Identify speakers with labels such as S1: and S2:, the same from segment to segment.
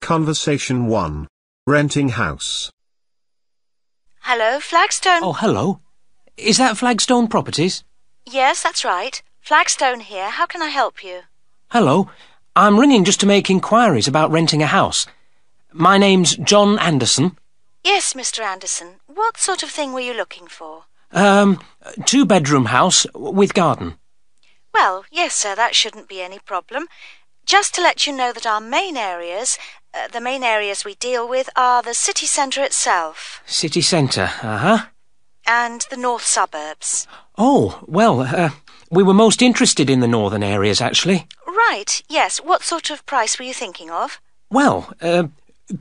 S1: Conversation 1. Renting house.
S2: Hello, Flagstone.
S3: Oh, hello. Is that Flagstone Properties?
S2: Yes, that's right. Flagstone here. How can I help you?
S3: Hello. I'm ringing just to make inquiries about renting a house. My name's John Anderson.
S2: Yes, Mr. Anderson. What sort of thing were you looking for?
S3: Two-bedroom house with garden.
S2: Well, yes, sir, that shouldn't be any problem. Just to let you know that our main areas, the main areas we deal with are the city centre itself.
S3: City centre, uh-huh.
S2: And the north suburbs.
S3: Oh, well, we were most interested in the northern areas, actually.
S2: Right, yes. What sort of price were you thinking of?
S3: Well,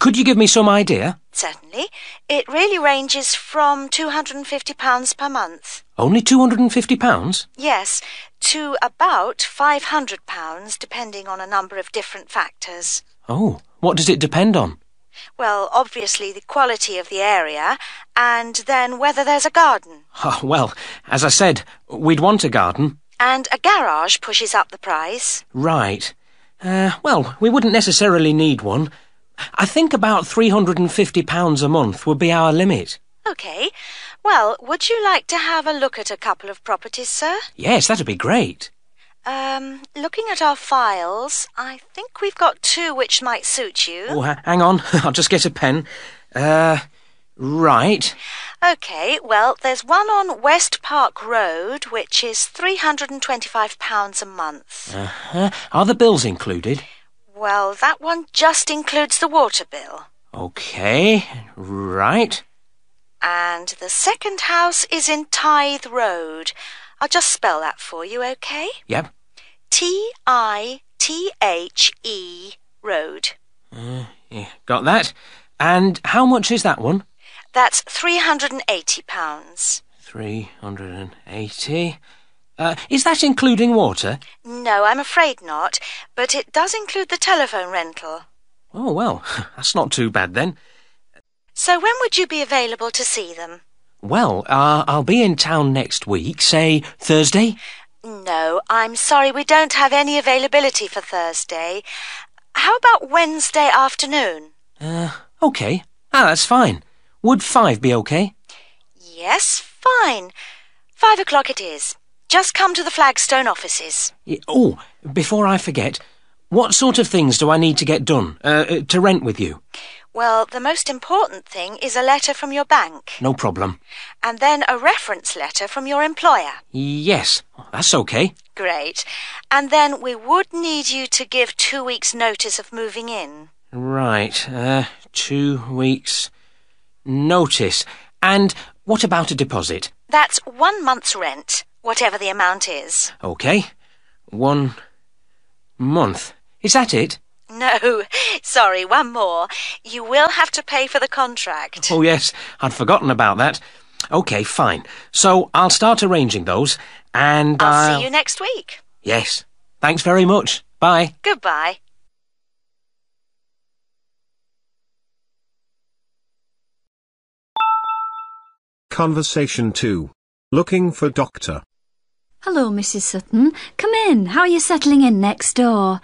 S3: could you give me some idea?
S2: Certainly. It really ranges from £250 per month.
S3: Only £250?
S2: Yes, to about £500, depending on a number of different factors.
S3: Oh, what does it depend on?
S2: Well, obviously the quality of the area, and then whether there's a garden.
S3: Oh, well, as I said, we'd want a garden.
S2: And a garage pushes up the price.
S3: Right. Well, we wouldn't necessarily need one. I think about £350 a month would be our limit.
S2: OK. Well, would you like to have a look at a couple of properties, sir?
S3: Yes, that'd be great.
S2: Looking at our files, I think we've got two which might suit you.
S3: Oh, hang on. I'll just get a pen. Right.
S2: OK, well, there's one on West Park Road, which is £325 a month.
S3: Uh-huh. Are the bills included?
S2: Well, that one just includes the water bill.
S3: OK, right.
S2: And the second house is in Tithe Road. I'll just spell that for you, OK?
S3: Yep.
S2: Tithe Road.
S3: Yeah, got that. And how much is that one?
S2: That's £380.
S3: 380. Is that including water?
S2: No, I'm afraid not, but it does include the telephone rental.
S3: Oh, well, that's not too bad then.
S2: So when would you be available to see them?
S3: Well, I'll be in town next week, say Thursday.
S2: No, I'm sorry, we don't have any availability for Thursday. How about Wednesday afternoon?
S3: OK. That's fine. Would 5 be OK?
S2: Yes, fine. 5 o'clock it is. Just come to the Flagstone offices.
S3: Oh, before I forget, what sort of things do I need to get done, to rent with you?
S2: Well, the most important thing is a letter from your bank.
S3: No problem.
S2: And then a reference letter from your employer.
S3: Yes, that's OK.
S2: Great. And then we would need you to give 2 weeks' notice of moving in.
S3: Right, 2 weeks' notice. And what about a deposit?
S2: That's 1 month's rent, whatever the amount is.
S3: OK. 1 month. Is that it?
S2: No, sorry, one more. You will have to pay for the contract.
S3: Oh, yes, I'd forgotten about that. OK, fine. So I'll start arranging those, and
S2: I'll see you next week.
S3: Yes. Thanks very much. Bye.
S2: Goodbye.
S1: Conversation 2. Looking for doctor.
S4: Hello, Mrs. Sutton. Come in. How are you settling in next door?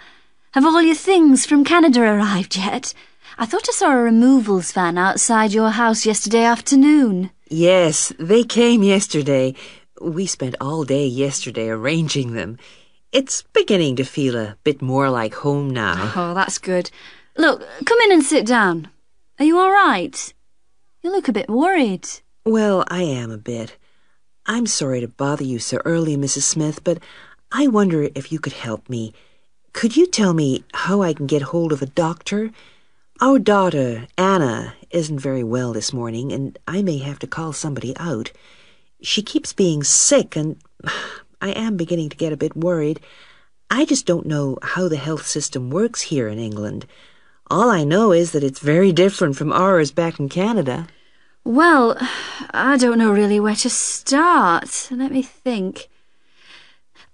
S4: Have all your things from Canada arrived yet? I thought I saw a removals van outside your house yesterday afternoon.
S5: Yes, they came yesterday. We spent all day yesterday arranging them. It's beginning to feel a bit more like home now.
S4: Oh, that's good. Look, come in and sit down. Are you all right? You look a bit worried.
S5: Well, I am a bit. I'm sorry to bother you so early, Mrs. Smith, but I wonder if you could help me. Could you tell me how I can get hold of a doctor? Our daughter, Anna, isn't very well this morning, and I may have to call somebody out. She keeps being sick, and I am beginning to get a bit worried. I just don't know how the health system works here in England. All I know is that it's very different from ours back in Canada.
S4: Well, I don't know really where to start. Let me think.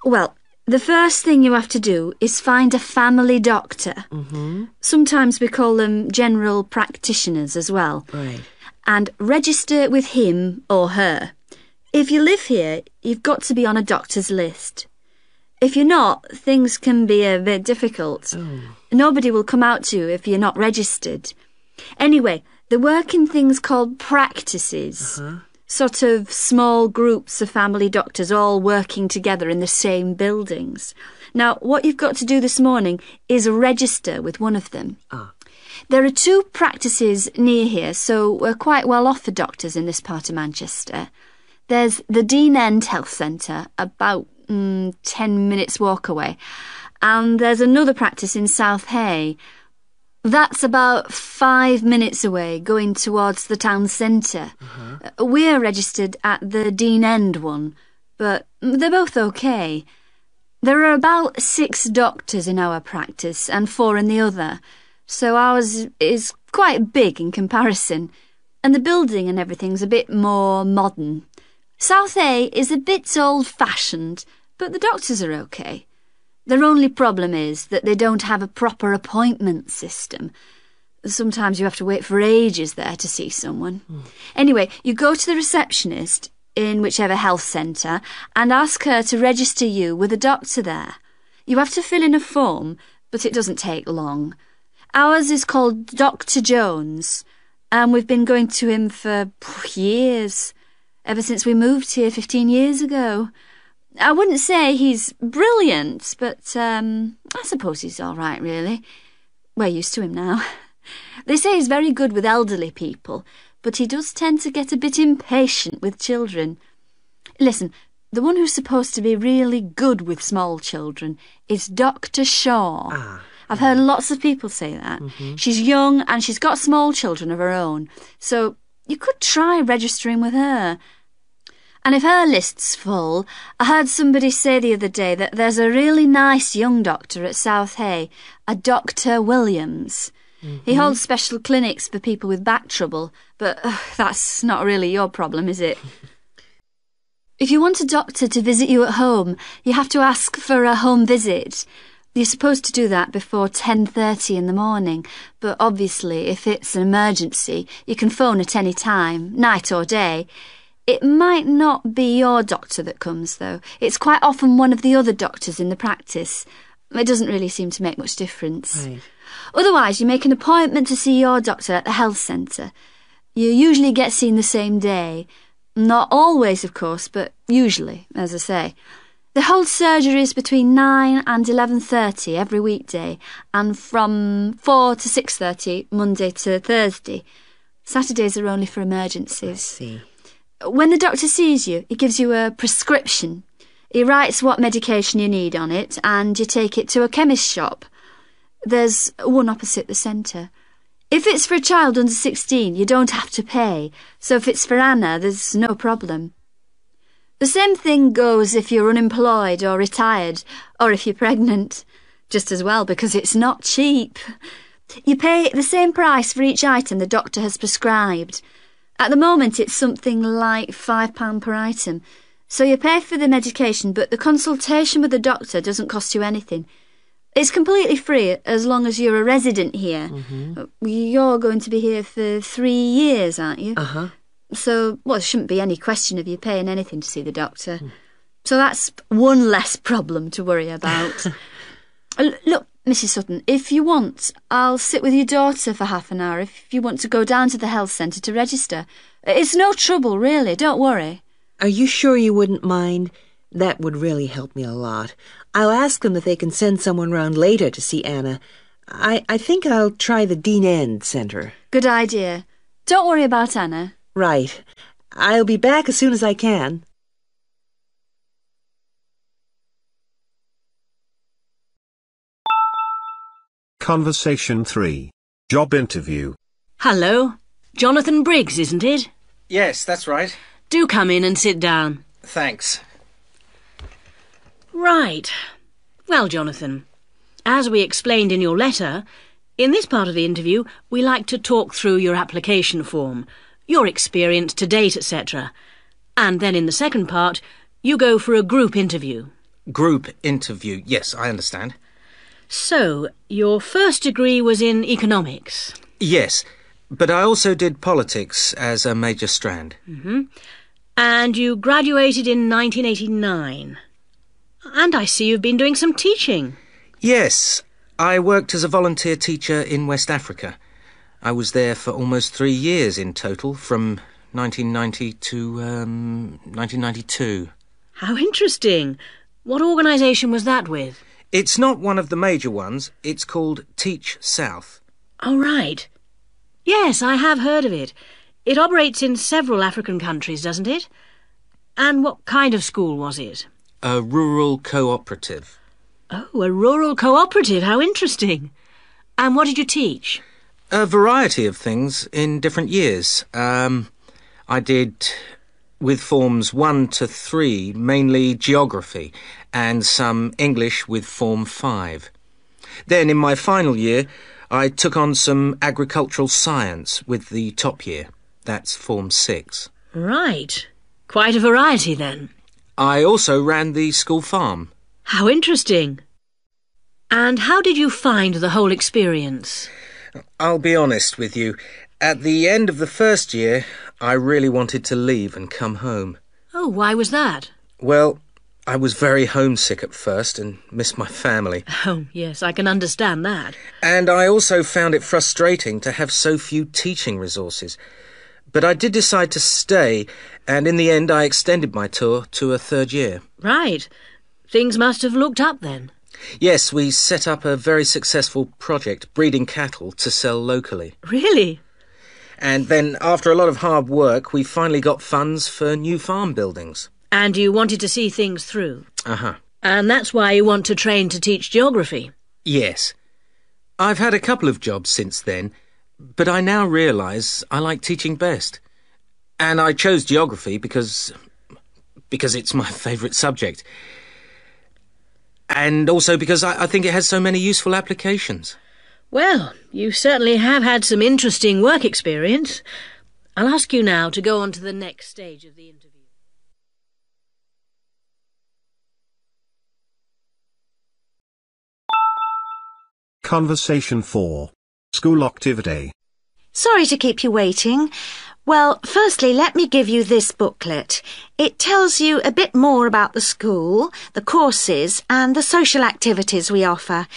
S4: Well, the first thing you have to do is find a family doctor.
S5: Mm-hmm.
S4: Sometimes we call them general practitioners as well.
S5: Right.
S4: And register with him or her. If you live here, you've got to be on a doctor's list. If you're not, things can be a bit difficult. Nobody will come out to you if you're not registered. Anyway, they work in things called practices. Sort of small groups of family doctors all working together in the same buildings. Now, what you've got to do this morning is register with one of them. There are 2 practices near here, so we're quite well off for doctors in this part of Manchester. There's the Dean End Health Centre, about 10 minutes walk away, and there's another practice in South Hay. That's about 5 minutes away, going towards the town centre. We're registered at the Dean End one, but they're both okay. There are about 6 doctors in our practice and 4 in the other, so ours is quite big in comparison, and the building and everything's a bit more modern. South A is a bit old-fashioned, but the doctors are okay. Their only problem is that they don't have a proper appointment system. Sometimes you have to wait for ages there to see someone. Anyway, you go to the receptionist in whichever health centre and ask her to register you with a doctor there. You have to fill in a form, but it doesn't take long. Ours is called Dr. Jones, and we've been going to him for years, ever since we moved here 15 years ago. I wouldn't say he's brilliant, but I suppose he's all right, really. We're used to him now. They say he's very good with elderly people, but he does tend to get a bit impatient with children. Listen, the one who's supposed to be really good with small children is Dr. Shaw. I've heard lots of people say that. She's young and she's got small children of her own, so you could try registering with her. And if her list's full, I heard somebody say the other day that there's a really nice young doctor at South Hay, a Dr. Williams. He holds special clinics for people with back trouble, but that's not really your problem, is it? If you want a doctor to visit you at home, you have to ask for a home visit. You're supposed to do that before 10:30 in the morning, but obviously if it's an emergency, you can phone at any time, night or day. It might not be your doctor that comes, though. It's quite often one of the other doctors in the practice. It doesn't really seem to make much difference. Otherwise, you make an appointment to see your doctor at the health centre. You usually get seen the same day. Not always, of course, but usually, as I say. They hold surgeries between 9 and 11:30 every weekday, and from 4 to 6:30 Monday to Thursday. Saturdays are only for emergencies.
S5: I see.
S4: When the doctor sees you, he gives you a prescription. He writes what medication you need on it, and you take it to a chemist shop. There's one opposite the centre. If it's for a child under 16, you don't have to pay, so if it's for Anna, there's no problem. The same thing goes if you're unemployed or retired, or if you're pregnant. Just as well, because it's not cheap. You pay the same price for each item the doctor has prescribed. At the moment, it's something like £5 per item. So you pay for the medication, but the consultation with the doctor doesn't cost you anything. It's completely free as long as you're a resident here. You're going to be here for 3 years, aren't you? So, well, there shouldn't be any question of you paying anything to see the doctor. So that's one less problem to worry about. Look, Mrs. Sutton, if you want, I'll sit with your daughter for half an hour if you want to go down to the health centre to register. It's no trouble, really, don't worry.
S5: Are you sure you wouldn't mind? That would really help me a lot. I'll ask them if they can send someone round later to see Anna. I think I'll try the Dean End Centre.
S4: Good idea. Don't worry about Anna.
S5: Right. I'll be back as soon as I can.
S1: Conversation 3. Job interview.
S6: Hello. Jonathan Briggs, isn't it?
S3: Yes, that's right.
S6: Do come in and sit down.
S3: Thanks.
S6: Right. Well, Jonathan, as we explained in your letter, in this part of the interview, we like to talk through your application form, your experience to date, etc. And then in the second part, you go for a group interview.
S3: Group interview. Yes, I understand.
S6: So, your first degree was in economics?
S3: Yes, but I also did politics as a major strand.
S6: And you graduated in 1989? And I see you've been doing some teaching.
S3: Yes, I worked as a volunteer teacher in West Africa. I was there for almost 3 years in total, from 1990 to 1992.
S6: How interesting. What organisation was that with?
S3: It's not one of the major ones. It's called Teach South.
S6: Oh, right. Yes, I have heard of it. It operates in several African countries, doesn't it? And what kind of school was it?
S3: A rural cooperative.
S6: Oh, a rural cooperative. How interesting. And what did you teach?
S3: A variety of things in different years. I did, with forms 1 to 3, mainly geography, and some English with form 5. Then, in my final year, I took on some agricultural science with the top year. That's form 6.
S6: Right. Quite a variety, then.
S3: I also ran the school farm.
S6: How interesting. And how did you find the whole experience?
S3: I'll be honest with you. At the end of the first year, I really wanted to leave and come home.
S6: Oh, why was that?
S3: Well, I was very homesick at first and missed my family.
S6: Oh, yes, I can understand that.
S3: And I also found it frustrating to have so few teaching resources. But I did decide to stay, and in the end I extended my tour to a 3rd year.
S6: Right. Things must have looked up then.
S3: Yes, we set up a very successful project breeding cattle to sell locally.
S6: Really?
S3: And then, after a lot of hard work, we finally got funds for new farm buildings.
S6: And you wanted to see things through?
S3: Uh-huh.
S6: And that's why you want to train to teach geography?
S3: Yes. I've had a couple of jobs since then, but I now realise I like teaching best. And I chose geography because it's my favourite subject. And also because I think it has so many useful applications.
S6: Well, you certainly have had some interesting work experience. I'll ask you now to go on to the next stage of the interview.
S1: Conversation 4. School activity.
S2: Sorry to keep you waiting. Well, firstly, let me give you this booklet. It tells you a bit more about the school, the courses, and the social activities we offer.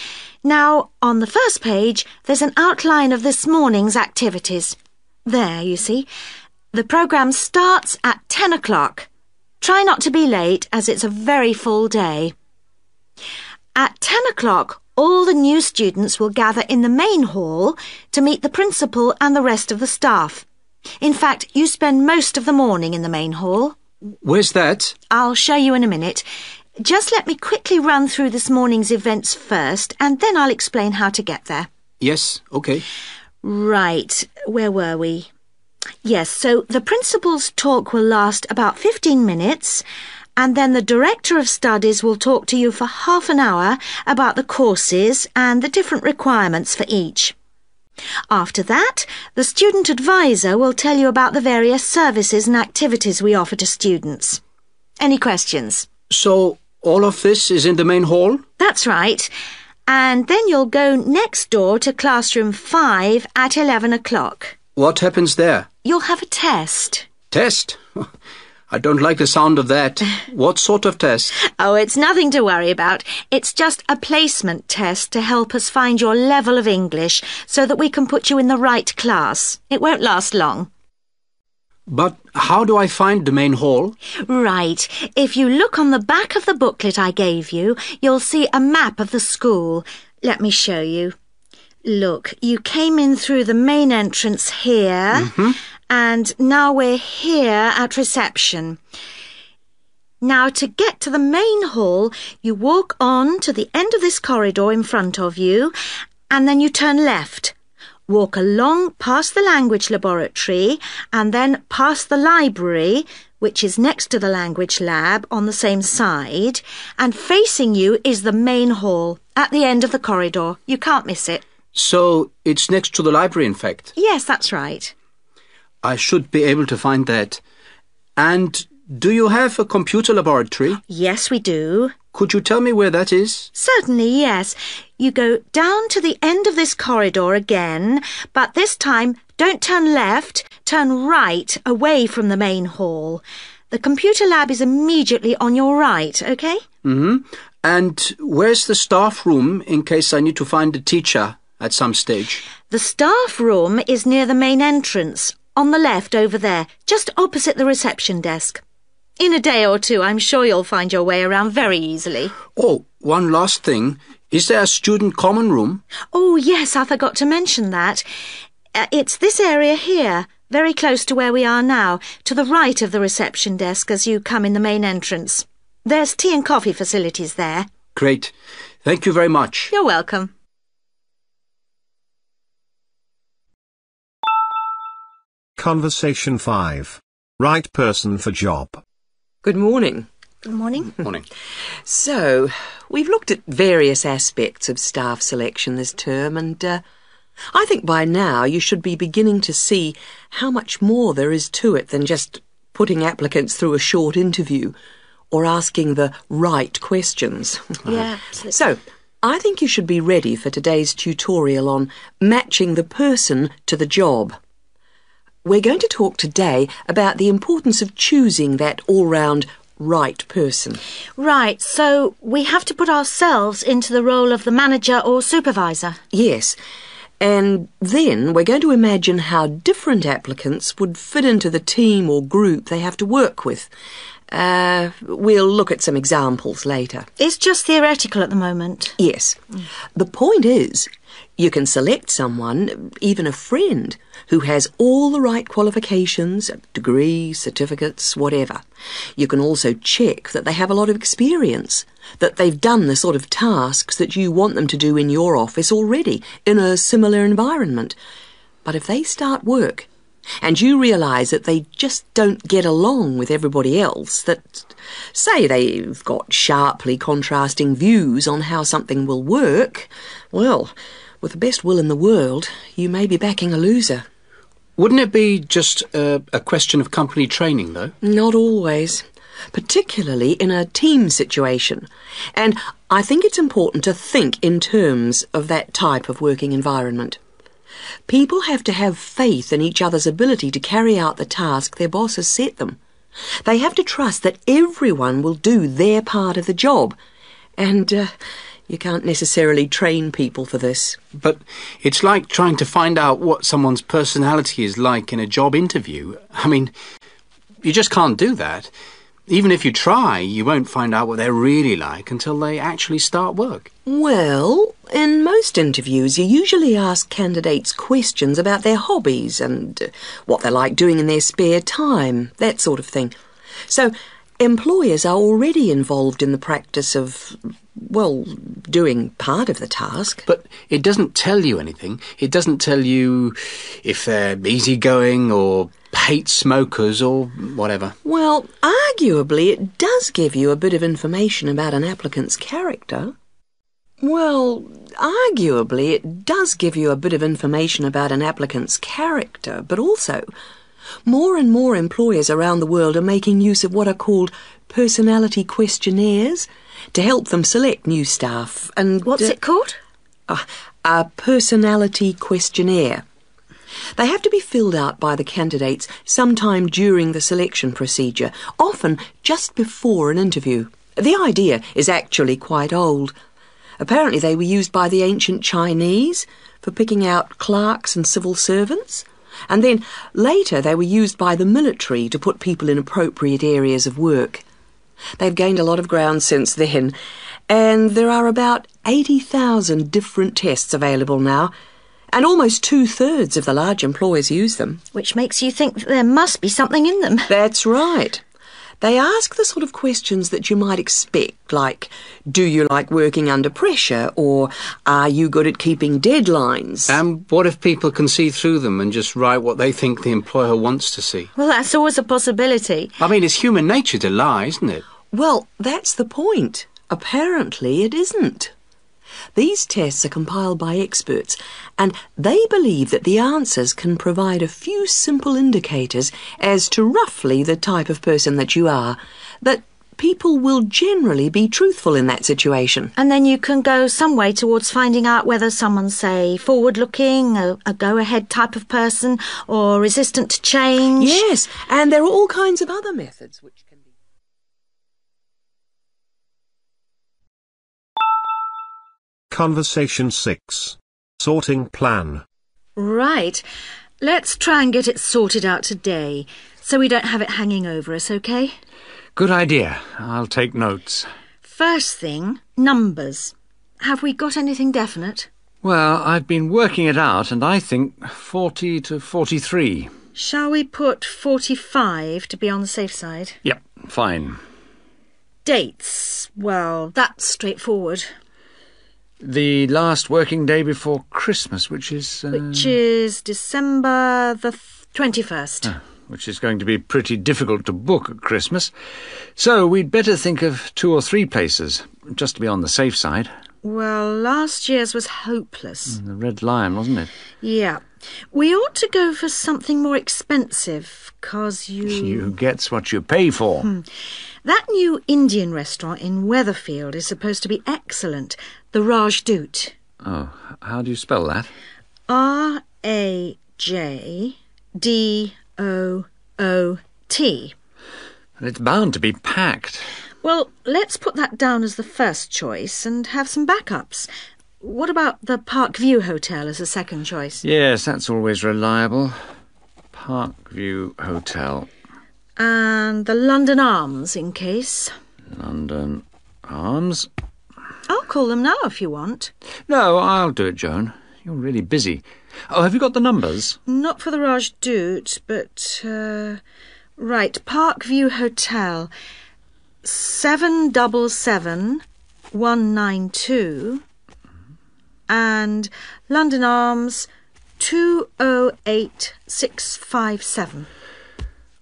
S2: Now, on the first page, there's an outline of this morning's activities. There, you see. The programme starts at 10 o'clock. Try not to be late, as it's a very full day. At 10 o'clock, all the new students will gather in the main hall to meet the principal and the rest of the staff. In fact, you spend most of the morning in the main hall.
S3: Where's that?
S2: I'll show you in a minute. Just let me quickly run through this morning's events first, and then I'll explain how to get there.
S3: Yes, OK.
S2: Right, where were we? Yes, so the principal's talk will last about 15 minutes, and then the director of studies will talk to you for half an hour about the courses and the different requirements for each. After that, the student advisor will tell you about the various services and activities we offer to students. Any questions?
S7: So, all of this is in the main hall?
S2: That's right. And then you'll go next door to classroom 5 at 11 o'clock.
S7: What happens there?
S2: You'll have a test.
S7: Test? I don't like the sound of that. What sort of test?
S2: Oh, it's nothing to worry about. It's just a placement test to help us find your level of English so that we can put you in the right class. It won't last long.
S7: But how do I find the main hall?
S2: Right. If you look on the back of the booklet I gave you, you'll see a map of the school. Let me show you. Look, you came in through the main entrance here, and now we're here at reception. Now, to get to the main hall, you walk on to the end of this corridor in front of you, and then you turn left. Walk along past the language laboratory, and then past the library, which is next to the language lab on the same side, and facing you is the main hall at the end of the corridor. You can't miss it.
S7: So, it's next to the library, in fact?
S2: Yes, that's right.
S7: I should be able to find that. And do you have a computer laboratory?
S2: Yes, we do.
S7: Could you tell me where that is?
S2: Certainly, yes. You go down to the end of this corridor again, but this time don't turn left, turn right away from the main hall. The computer lab is immediately on your right, OK?
S7: And where's the staff room in case I need to find a teacher at some stage?
S2: The staff room is near the main entrance, on the left over there, just opposite the reception desk. In a day or two, I'm sure you'll find your way around very easily.
S7: Oh, one last thing. Is there a student common room?
S2: Oh, yes, I forgot to mention that. It's this area here, very close to where we are now, to the right of the reception desk as you come in the main entrance. There's tea and coffee facilities there.
S7: Great. Thank you very much.
S2: You're welcome.
S1: Conversation 5. Right person for job.
S5: Good morning.
S2: Good morning.
S7: Morning.
S5: So, we've looked at various aspects of staff selection this term, and I think by now you should be beginning to see how much more there is to it than just putting applicants through a short interview or asking the right questions.
S2: Yeah, absolutely.
S5: So, I think you should be ready for today's tutorial on matching the person to the job. We're going to talk today about the importance of choosing that all-round right person.
S2: Right, so we have to put ourselves into the role of the manager or supervisor.
S5: Yes, and then we're going to imagine how different applicants would fit into the team or group they have to work with. We'll look at some examples later.
S2: It's just theoretical at the moment.
S5: Yes. The point is, you can select someone, even a friend, who has all the right qualifications, degrees, certificates, whatever. You can also check that they have a lot of experience, that they've done the sort of tasks that you want them to do in your office already, in a similar environment. But if they start work, and you realise that they just don't get along with everybody else, that, say, they've got sharply contrasting views on how something will work, well, with the best will in the world, you may be backing a loser.
S7: Wouldn't it be just a question of company training, though?
S5: Not always, particularly in a team situation. And I think it's important to think in terms of that type of working environment. People have to have faith in each other's ability to carry out the task their boss has set them. They have to trust that everyone will do their part of the job. And you can't necessarily train people for this.
S7: But it's like trying to find out what someone's personality is like in a job interview. I mean, you just can't do that. Even if you try, you won't find out what they're really like until they actually start work.
S5: Well, in most interviews, you usually ask candidates questions about their hobbies and what they like doing in their spare time, that sort of thing. So, employers are already involved in the practice of, well, doing part of the task.
S7: But it doesn't tell you anything. It doesn't tell you if they're easygoing or hate smokers or whatever.
S5: Well, arguably it does give you a bit of information about an applicant's character. But also, more and more employers around the world are making use of what are called personality questionnaires to help them select new staff. And
S2: What's it called?
S5: A personality questionnaire. They have to be filled out by the candidates sometime during the selection procedure, often just before an interview. The idea is actually quite old. Apparently they were used by the ancient Chinese for picking out clerks and civil servants, and then later they were used by the military to put people in appropriate areas of work. They've gained a lot of ground since then, and there are about 80,000 different tests available now, and almost 2/3 of the large employers use them.
S2: Which makes you think that there must be something in them.
S5: That's right. They ask the sort of questions that you might expect, like, do you like working under pressure, or are you good at keeping deadlines?
S7: And what if people can see through them and just write what they think the employer wants to see?
S2: Well, that's always a possibility.
S7: I mean, it's human nature to lie, isn't it?
S5: Well, that's the point. Apparently it isn't. These tests are compiled by experts, and they believe that the answers can provide a few simple indicators as to roughly the type of person that you are, that people will generally be truthful in that situation.
S2: And then you can go some way towards finding out whether someone's, say, forward-looking, a go-ahead type of person, or resistant to change.
S5: Yes, and there are all kinds of other methods which can be...
S1: Conversation 6. Sorting plan.
S2: Right. Let's try and get it sorted out today, so we don't have it hanging over us, OK?
S8: Good idea. I'll take notes.
S2: First thing, numbers. Have we got anything definite?
S8: Well, I've been working it out, and I think 40 to 43.
S2: Shall we put 45 to be on the safe side?
S8: Yep, fine.
S2: Dates. Well, that's straightforward.
S8: The last working day before Christmas, which is...
S2: Which is December the 21st.
S8: Which is going to be pretty difficult to book at Christmas. So we'd better think of 2 or 3 places, just to be on the safe side.
S2: Well, last year's was hopeless.
S8: The Red Lion, wasn't it?
S2: Yeah. We ought to go for something more expensive, 'cause
S8: You gets what you pay for.
S2: That new Indian restaurant in Weatherfield is supposed to be excellent. The Rajdoot.
S8: Oh, how do you spell that?
S2: R-A-J-D-O-O-T.
S8: It's bound to be packed.
S2: Well, let's put that down as the first choice and have some backups. What about the Parkview Hotel as a second choice?
S8: Yes, that's always reliable. Parkview Hotel.
S2: And the London Arms, in case.
S8: London Arms.
S2: I'll call them now if you want.
S8: No, I'll do it, Joan. You're really busy. Oh, have you got the numbers?
S2: Not for the Rajdoot, but... right, Parkview Hotel. 777192 and London Arms 208657.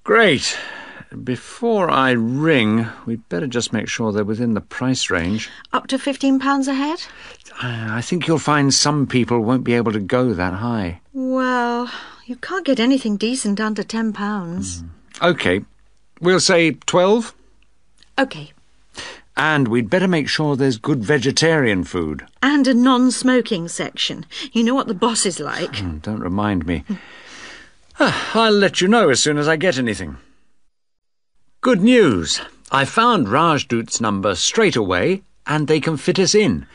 S8: Great. Before I ring, we'd better just make sure they're within the price range.
S2: Up to £15 a head?
S8: I think you'll find some people won't be able to go that high.
S2: Well, you can't get anything decent under £10.
S8: OK. We'll say 12.
S2: OK.
S8: And we'd better make sure there's good vegetarian food.
S2: And a non-smoking section. You know what the boss is like.
S8: Don't remind me. I'll let you know as soon as I get anything. Good news. I found Rajdoot's number straight away, and they can fit us in.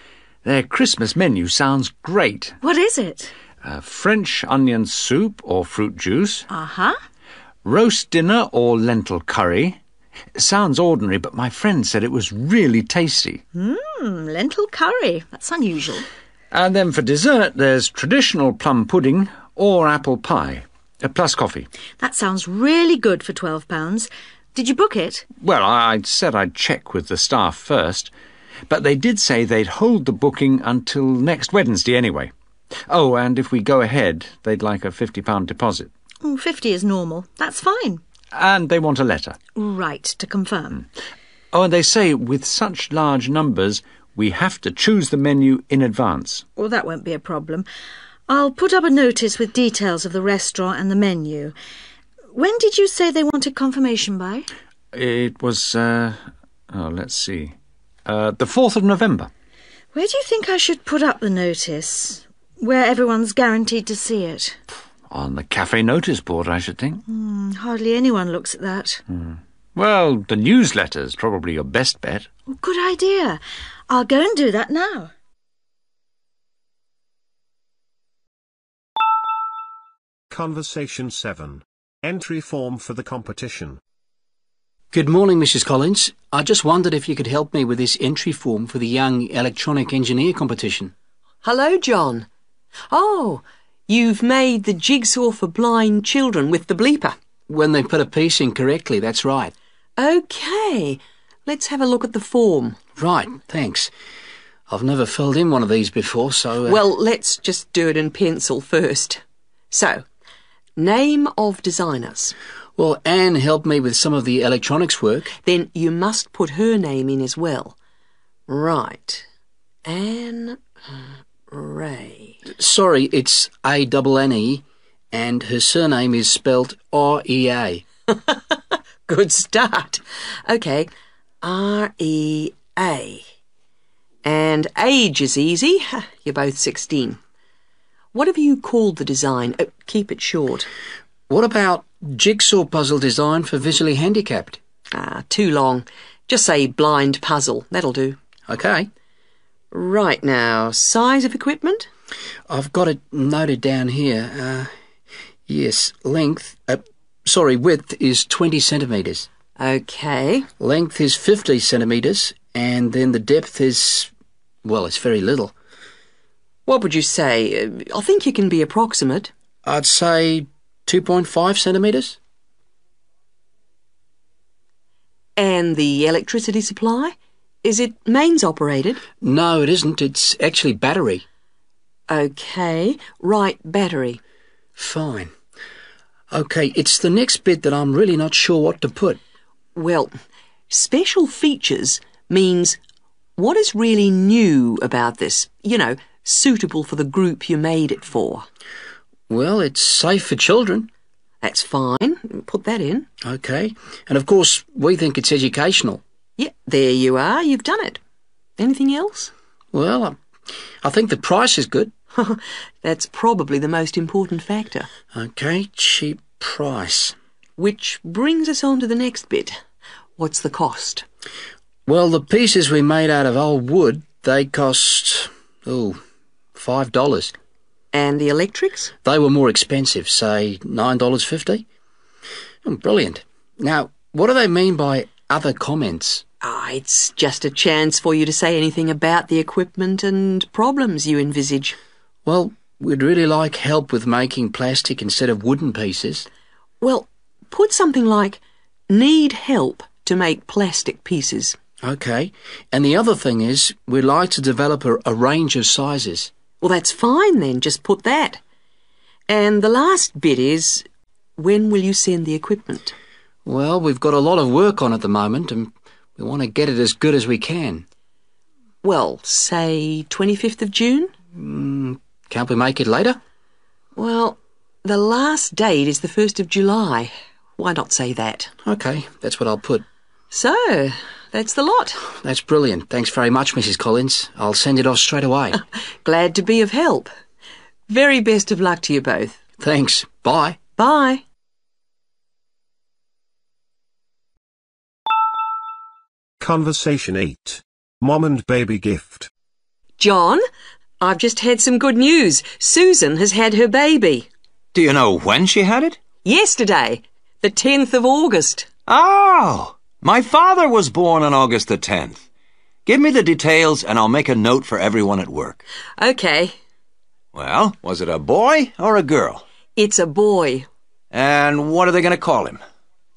S8: Their Christmas menu sounds great.
S2: What is it?
S8: French onion soup or fruit juice.
S2: Uh-huh.
S8: Roast dinner or lentil curry. Sounds ordinary, but my friend said it was really tasty.
S2: Lentil curry. That's unusual.
S8: And then for dessert, there's traditional plum pudding or apple pie, plus coffee.
S2: That sounds really good for £12. Did you book it?
S8: Well, I said I'd check with the staff first, but they did say they'd hold the booking until next Wednesday anyway. Oh, and if we go ahead, they'd like a £50 deposit.
S2: 50 is normal. That's fine.
S8: And they want a letter.
S2: Right, to confirm.
S8: Oh, and they say with such large numbers, we have to choose the menu in advance.
S2: Well, that won't be a problem. I'll put up a notice with details of the restaurant and the menu. When did you say they wanted confirmation by?
S8: It was, let's see. The 4th of November.
S2: Where do you think I should put up the notice? Where everyone's guaranteed to see it?
S8: On the cafe notice board, I should think.
S2: Hardly anyone looks at that.
S8: Well, the newsletter's probably your best bet.
S2: Good idea. I'll go and do that now.
S1: Conversation 7. Entry form for the competition.
S7: Good morning, Mrs. Collins. I just wondered if you could help me with this entry form for the Young Electronic Engineer competition.
S9: Hello, John. Oh, you've made the jigsaw for blind children with the bleeper.
S7: When they put a piece in correctly, that's right.
S9: OK. Let's have a look at the form.
S7: Right, thanks. I've never filled in one of these before, so...
S9: Well, let's just do it in pencil first. So, name of designers.
S7: Well, Anne helped me with some of the electronics work.
S9: Then you must put her name in as well. Right. Anne Ray.
S7: Sorry, it's A-N-N-E, and her surname is spelt R-E-A.
S9: Good start. OK, R-E-A. And age is easy. You're both 16. What have you called the design? Keep it short.
S7: What about jigsaw puzzle design for visually handicapped?
S9: Too long. Just say blind puzzle. That'll do.
S7: OK.
S9: Right now, size of equipment?
S7: I've got it noted down here. Yes, width is 20 centimetres.
S9: OK.
S7: Length is 50 centimetres, and then the depth is, well, it's very little.
S9: What would you say? I think you can be approximate.
S7: I'd say 2.5 centimetres.
S9: And the electricity supply? Is it mains operated?
S7: No, it isn't. It's actually battery.
S9: OK. Right, battery.
S7: Fine. OK, it's the next bit that I'm really not sure what to put.
S9: Well, special features means what is really new about this? You know, suitable for the group you made it for.
S7: Well, it's safe for children.
S9: That's fine. Put that in.
S7: OK. And of course, we think it's educational.
S9: Yeah, there you are. You've done it. Anything else?
S7: Well, I think the price is good.
S9: That's probably the most important factor.
S7: OK, cheap price.
S9: Which brings us on to the next bit. What's the cost?
S7: Well, the pieces we made out of old wood, they cost, $5.
S9: And the electrics?
S7: They were more expensive, say $9.50. Brilliant. Now, what do they mean by other comments?
S9: It's just a chance for you to say anything about the equipment and problems you envisage.
S7: Well, we'd really like help with making plastic instead of wooden pieces.
S9: Well, put something like, need help to make plastic pieces.
S7: OK. And the other thing is, we'd like to develop a range of sizes.
S9: Well, that's fine then. Just put that. And the last bit is, when will you send the equipment?
S7: Well, we've got a lot of work on at the moment, and we want to get it as good as we can.
S9: Well, say 25th of June?
S7: Can't we make it later?
S9: Well, the last date is the 1st of July. Why not say that?
S7: OK, that's what I'll put.
S9: So, that's the lot.
S7: That's brilliant. Thanks very much, Mrs. Collins. I'll send it off straight away.
S9: Glad to be of help. Very best of luck to you both.
S7: Thanks. Bye.
S9: Bye.
S1: Conversation 8. Mom and baby gift.
S9: John, I've just had some good news. Susan has had her baby.
S3: Do you know when she had it?
S9: Yesterday, the 10th of August.
S3: Oh, my father was born on August the 10th. Give me the details and I'll make a note for everyone at work.
S9: OK.
S3: Well, was it a boy or a girl?
S9: It's a boy.
S3: And what are they going to call him?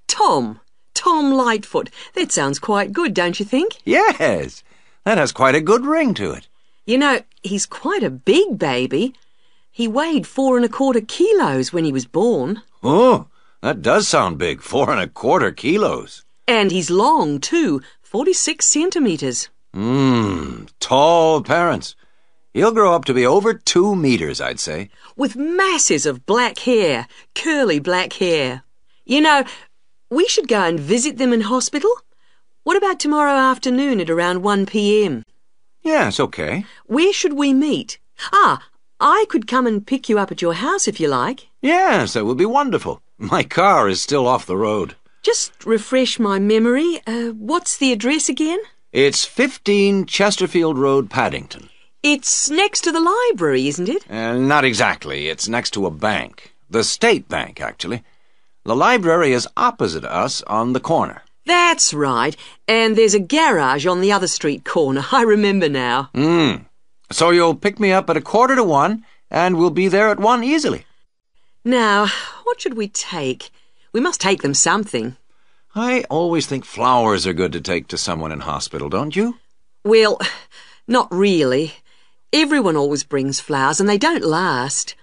S9: Tom. Tom Lightfoot. That sounds quite good, don't you think?
S3: Yes, that has quite a good ring to it.
S9: You know, he's quite a big baby. He weighed 4¼ kilos when he was born.
S3: Oh, that does sound big, 4¼ kilos.
S9: And he's long, too, 46 centimetres.
S3: Tall parents. He'll grow up to be over 2 meters, I'd say.
S9: With masses of black hair, curly black hair. You know, we should go and visit them in hospital. What about tomorrow afternoon at around 1 p.m?
S3: Yes, okay.
S9: Where should we meet? I could come and pick you up at your house if you like.
S3: Yes, that would be wonderful. My car is still off the road.
S9: Just refresh my memory. What's the address again?
S3: It's 15 Chesterfield Road, Paddington.
S9: It's next to the library, isn't it?
S3: Not exactly. It's next to a bank. The State Bank, actually. The library is opposite us on the corner.
S9: That's right. And there's a garage on the other street corner. I remember now.
S3: So you'll pick me up at 1:45, and we'll be there at 1 easily.
S9: Now, what should we take? We must take them something.
S3: I always think flowers are good to take to someone in hospital, don't you?
S9: Well, not really. Everyone always brings flowers and they don't last.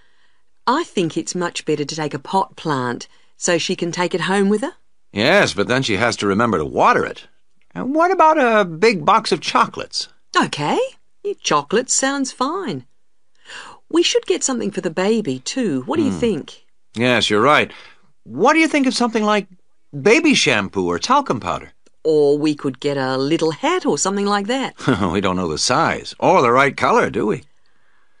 S9: I think it's much better to take a pot plant so she can take it home with her.
S3: Yes, but then she has to remember to water it. And what about a big box of chocolates?
S9: OK. Chocolate sounds fine. We should get something for the baby too. What do you think?
S3: Yes, you're right. What do you think of something like baby shampoo or talcum powder?
S9: Or we could get a little hat or something like that.
S3: We don't know the size or the right colour, do we?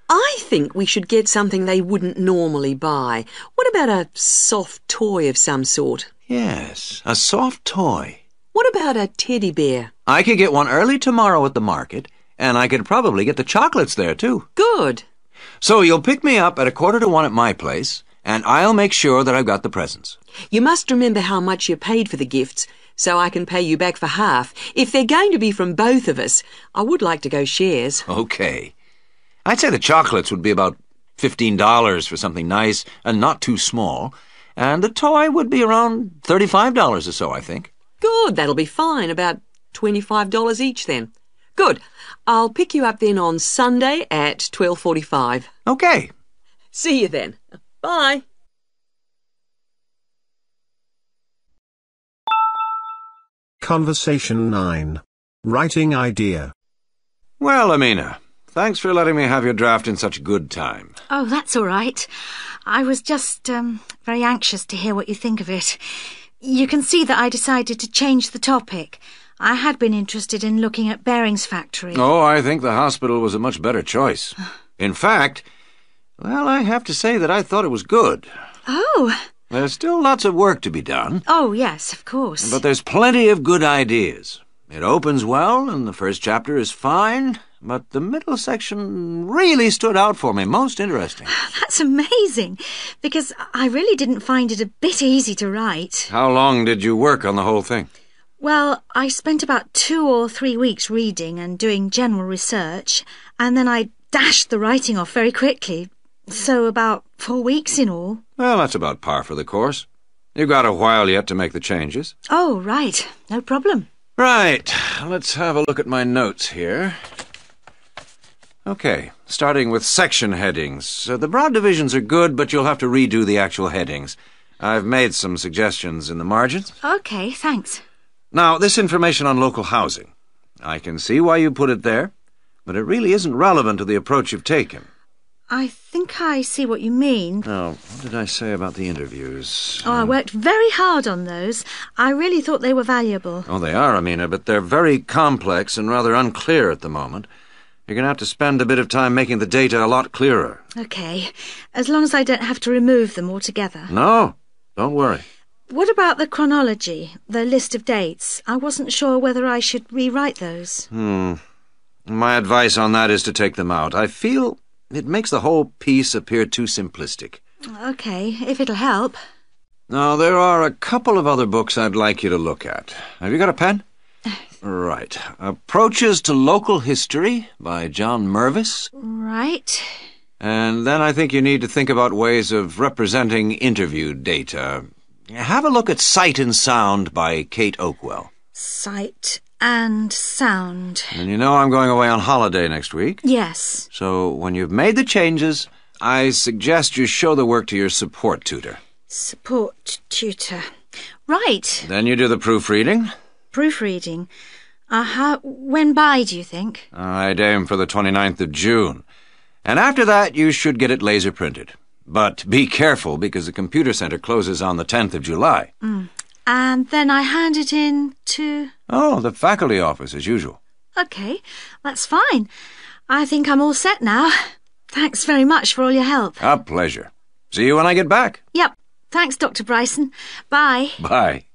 S9: I think we should get something they wouldn't normally buy. What about a soft toy of some sort?
S3: Yes, a soft toy.
S9: What about a teddy bear?
S3: I could get one early tomorrow at the market,
S10: And I could probably get the chocolates there, too.
S9: Good.
S10: So you'll pick me up at 1:45 at my place, and I'll make sure that I've got the presents.
S9: You must remember how much you paid for the gifts, so I can pay you back for half. If they're going to be from both of us, I would like to go shares.
S10: Okay. I'd say the chocolates would be about $15 for something nice and not too small, and the toy would be around $35 or so, I think.
S9: Good, that'll be fine. About $25 each then. Good. I'll pick you up then on Sunday at 12:45.
S10: Okay.
S9: See you then. Bye.
S1: Conversation 9. Writing idea.
S10: Well, Amina, thanks for letting me have your draft in such good time.
S2: Oh, that's all right. I was just very anxious to hear what you think of it. You can see that I decided to change the topic. I had been interested in looking at Bering's factory.
S10: Oh, I think the hospital was a much better choice. In fact, well, I have to say that I thought it was good.
S2: Oh.
S10: There's still lots of work to be done.
S2: Oh, yes, of course.
S10: But there's plenty of good ideas. It opens well, and the first chapter is fine, but the middle section really stood out for me. Most interesting.
S2: That's amazing, because I really didn't find it a bit easy to write.
S10: How long did you work on the whole thing?
S2: Well, I spent about 2 or 3 weeks reading and doing general research, and then I dashed the writing off very quickly. So about 4 weeks in all.
S10: Well, that's about par for the course. You've got a while yet to make the changes.
S2: Oh, right. No problem.
S10: Right. Let's have a look at my notes here. Okay, starting with section headings. The broad divisions are good, but you'll have to redo the actual headings. I've made some suggestions in the margins.
S2: Okay, thanks.
S10: Now, this information on local housing. I can see why you put it there, but it really isn't relevant to the approach you've taken.
S2: I think I see what you mean.
S10: Now, what did I say about the interviews?
S2: Oh, I worked very hard on those. I really thought they were valuable.
S10: Oh, they are, Amina, but they're very complex and rather unclear at the moment. You're going to have to spend a bit of time making the data a lot clearer.
S2: Okay, as long as I don't have to remove them altogether.
S10: No, don't worry.
S2: What about the chronology, the list of dates? I wasn't sure whether I should rewrite those.
S10: My advice on that is to take them out. I feel it makes the whole piece appear too simplistic.
S2: Okay, if it'll help.
S10: Now, there are a couple of other books I'd like you to look at. Have you got a pen? Right. Approaches to Local History by John Mervis.
S2: Right.
S10: And then I think you need to think about ways of representing interview data. Have a look at Sight and Sound by Kate Oakwell.
S2: Sight and Sound.
S10: And you know I'm going away on holiday next week.
S2: Yes.
S10: So when you've made the changes, I suggest you show the work to your support tutor.
S2: Support tutor. Right.
S10: Then you do the proofreading.
S2: Proofreading. When by, do you think?
S10: I'd aim for the 29th of June. And after that, you should get it laser printed. But be careful, because the computer center closes on the 10th of July.
S2: And then I hand it in to...
S10: Oh, the faculty office, as usual.
S2: Okay, that's fine. I think I'm all set now. Thanks very much for all your help.
S10: A pleasure. See you when I get back.
S2: Yep. Thanks, Dr. Bryson. Bye.
S10: Bye.